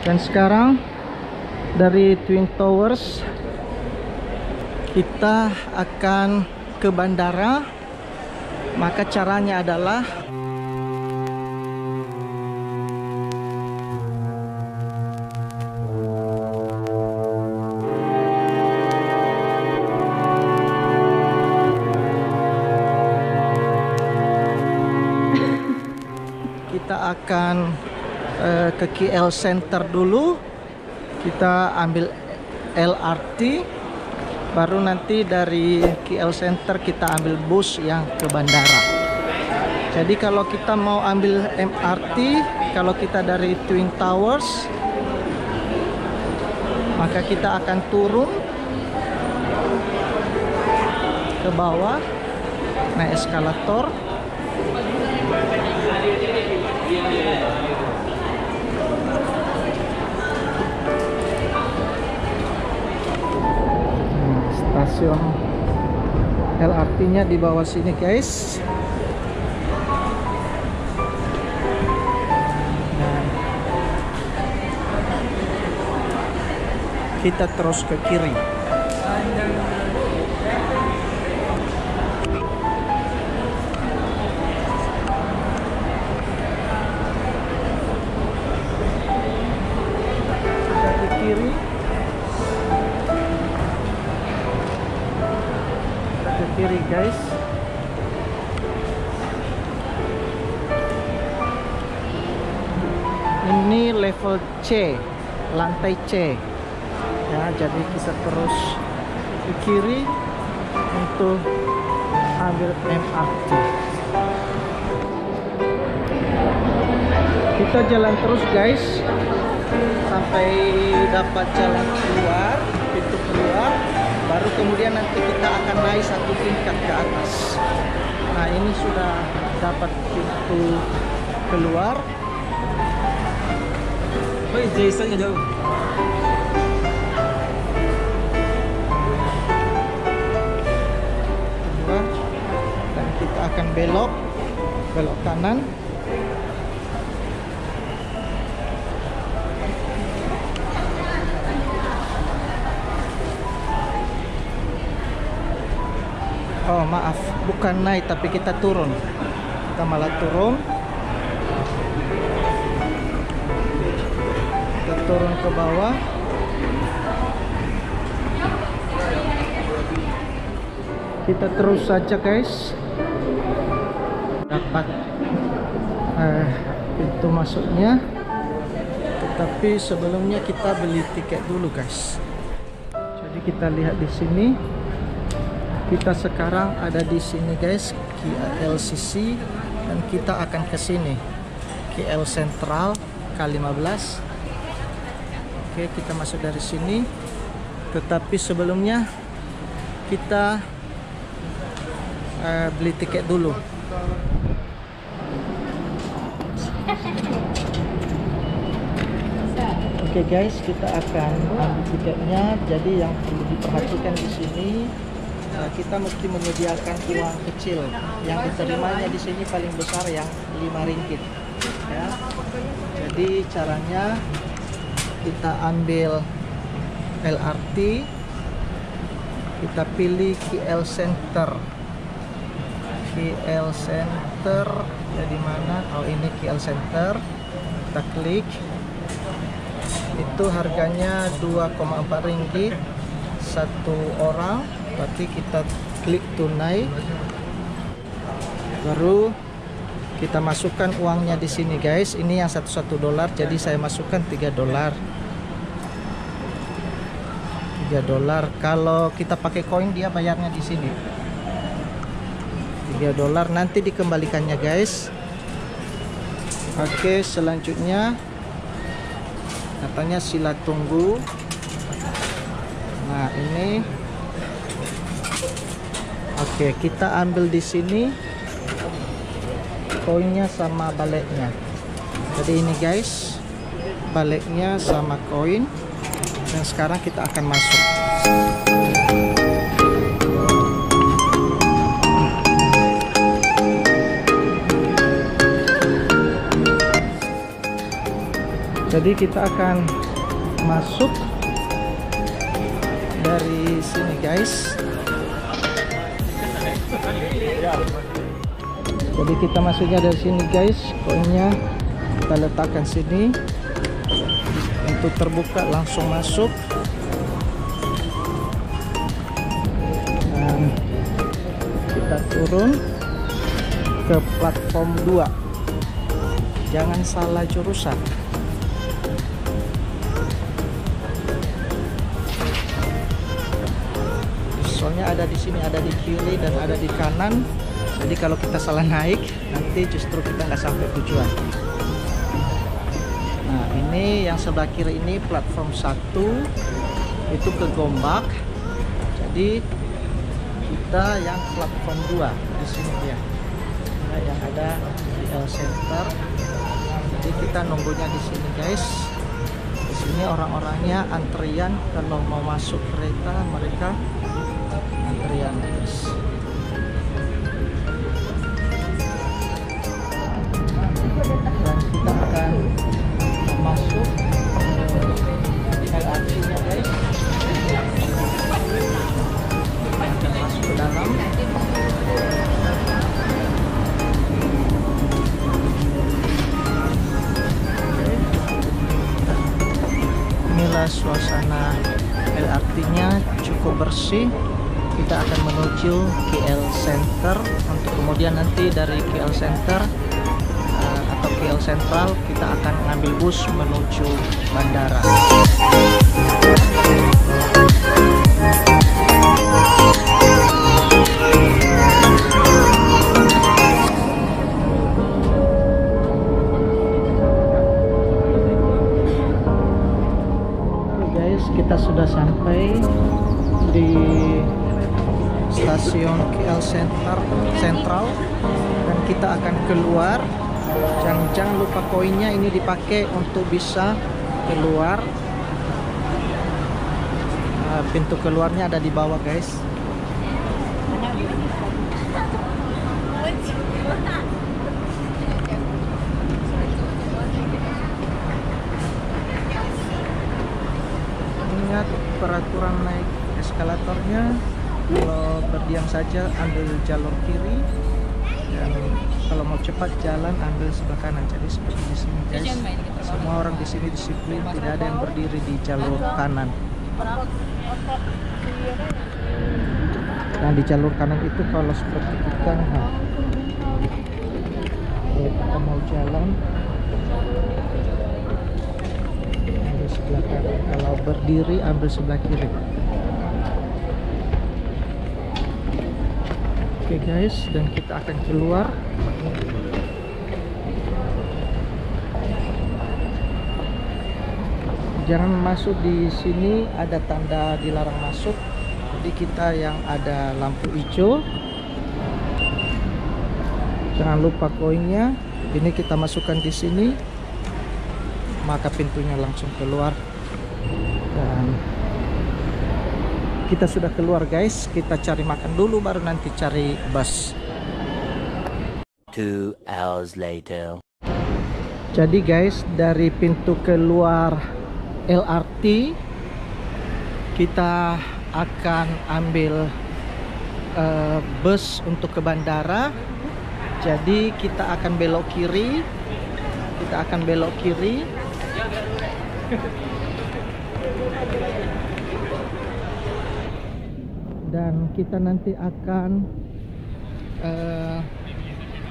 Dan sekarang dari Twin Towers kita akan ke bandara. Maka caranya adalah kita akan ke KL Center dulu. Kita ambil LRT, baru nanti dari KL Center kita ambil bus yang ke bandara. Jadi kalau kita mau ambil MRT, kalau kita dari Twin Towers, maka kita akan turun ke bawah, naik eskalator. Stasiun LRT-nya di bawah sini, guys. Nah, kita terus ke kiri. Kita ke kiri. Kiri, guys. Ini level C, lantai C ya, jadi kita terus ke kiri untuk ambil MRT. Kita jalan terus, guys, sampai dapat jalan keluar, pintu keluar. Baru kemudian nanti kita akan naik satu tingkat ke atas. Nah, ini sudah dapat pintu keluar. Woi, Jason jauh. Keluar. Dan kita akan belok kanan. Oh, maaf, bukan naik tapi kita turun. Kita malah turun. Kita turun ke bawah. Kita terus saja, guys. Dapat pintu masuknya. Tetapi sebelumnya kita beli tiket dulu, guys. Jadi kita lihat di sini. Kita sekarang ada di sini, guys, KLCC, dan kita akan ke sini, KL Sentral K15. Oke, kita masuk dari sini. Tetapi sebelumnya kita beli tiket dulu. Oke, guys, kita akan ambil tiketnya. Jadi yang perlu diperhatikan di sini, kita mesti menyediakan uang kecil. Yang diterimanya di sini paling besar yang 5 ringgit ya. Jadi caranya kita ambil LRT, kita pilih KL Center. KL Center jadi mana? Oh, ini KL Center. Kita klik. Itu harganya 2,4 ringgit satu orang. Berarti kita klik tunai, baru kita masukkan uangnya di sini, guys. Ini yang $1 dolar, jadi saya masukkan $3. $3. Kalau kita pakai koin dia bayarnya di sini $3. Nanti dikembalikannya, guys. Oke, selanjutnya katanya sila tunggu. Nah, ini oke, kita ambil di sini koinnya sama baliknya. Jadi ini, guys, baliknya sama koin. Dan sekarang kita akan masuk. Jadi kita akan masuk dari sini guys. Jadi kita masuknya dari sini guys. Koinnya kita letakkan sini. Untuk terbuka langsung masuk. Dan kita turun ke platform 2. Jangan salah jurusan. Soalnya ada di sini, ada di kiri dan ada di kanan. Jadi kalau kita salah naik, nanti justru kita nggak sampai tujuan. Nah, ini yang sebelah kiri ini platform 1 itu ke Gombak. Jadi kita yang platform 2 di sini ya. Nah, yang ada di L Center. Jadi kita nunggunya di sini guys. Di sini orang-orangnya antrian kalau mau masuk kereta, mereka antrian guys. Dan kita akan masuk LRT-nya guys. Akan masuk ke dalam. Inilah suasana LRT-nya, cukup bersih. Kita akan menuju KL Center untuk kemudian nanti dari KL Center atau KL Sentral kita akan mengambil bus menuju bandara. Oke guys, kita sudah sampai di stasiun KL Sentral dan kita akan keluar. Jangan lupa koinnya ini dipakai untuk bisa keluar. Pintu keluarnya ada di bawah guys. Ingat peraturan naik eskalatornya. Kalau berdiam saja ambil jalur kiri, dan kalau mau cepat jalan ambil sebelah kanan. Jadi seperti di sini guys, semua orang di sini disiplin, tidak ada yang berdiri di jalur kanan. Nah, di jalur kanan itu kalau seperti kita, kalau kita mau jalan ambil sebelah kanan, kalau berdiri ambil sebelah kiri. Oke guys, dan kita akan keluar. Jangan masuk di sini, ada tanda dilarang masuk. Jadi kita yang ada lampu hijau. Jangan lupa koinnya. Ini kita masukkan di sini, maka pintunya langsung keluar. Dan kita sudah keluar guys, kita cari makan dulu baru nanti cari bus. 2 hours later. Jadi guys, dari pintu keluar LRT kita akan ambil bus untuk ke bandara. Jadi kita akan belok kiri. Dan kita nanti akan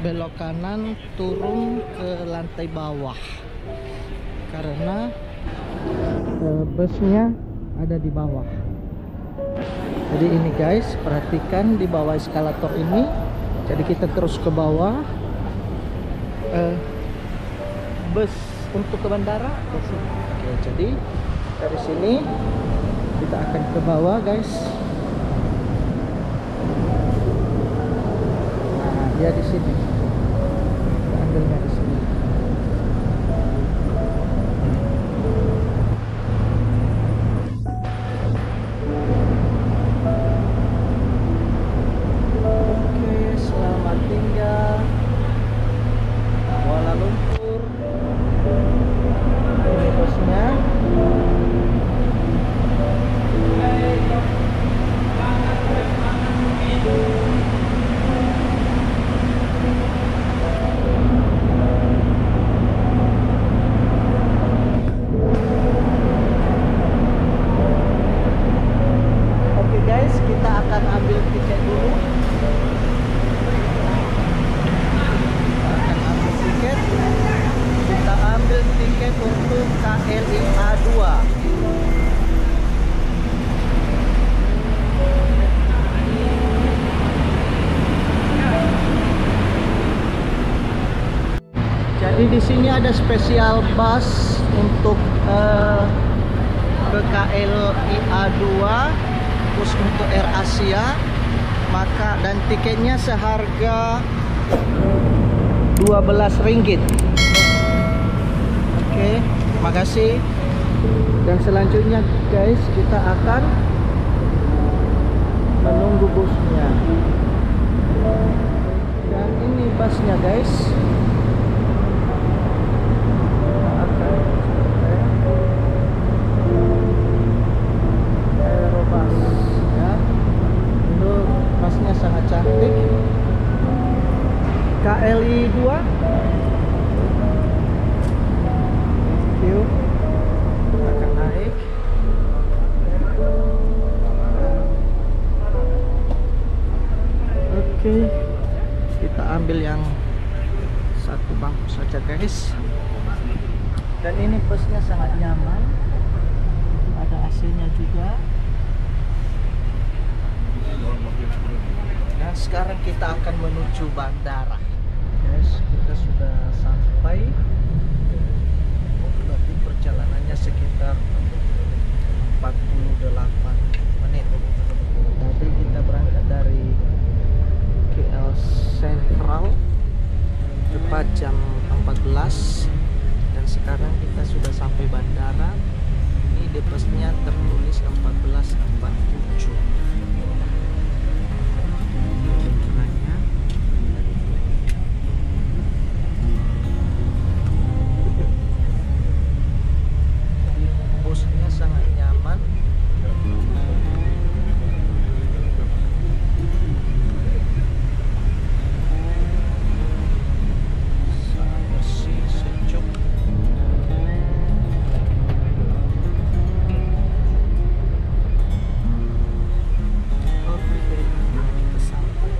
belok kanan turun ke lantai bawah karena busnya ada di bawah. Jadi ini guys, perhatikan di bawah eskalator ini. Jadi kita terus ke bawah, bus untuk ke bandara. Oke, jadi dari sini kita akan ke bawah guys. Nah, dia di sini. Kita ambilnya di sini. Oke, selamat tinggal Kuala Lumpur. KLI A2. Jadi di sini ada spesial bus untuk ke KLI A2 khusus untuk Air Asia. Maka dan tiketnya seharga Rp12. Oke, makasih. Dan selanjutnya guys, kita akan menunggu busnya. Dan ini busnya guys. Aerobus ya. Itu busnya sangat cantik. KLI 2. Yuk, kita akan naik. Oke, kita ambil yang satu bangku saja guys. Dan ini busnya sangat nyaman, ada AC-nya juga. Dan sekarang kita akan menuju bandara guys. Kita sudah sampai. Berarti perjalanannya sekitar 48 menit. Tadi kita berangkat dari KL Sentral tepat jam 14 dan sekarang kita sudah sampai bandara. Ini di busnya tertulis 14.47. Busnya sangat nyaman. Bersih, sejuk. Oke, kita sampai.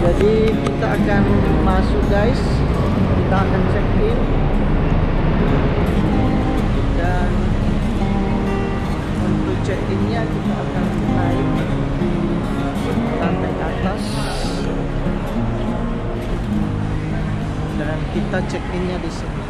Jadi kita akan masuk guys. Kita akan check in. Dan untuk check-innya kita akan naik lantai atas dan kita check-innya di sini.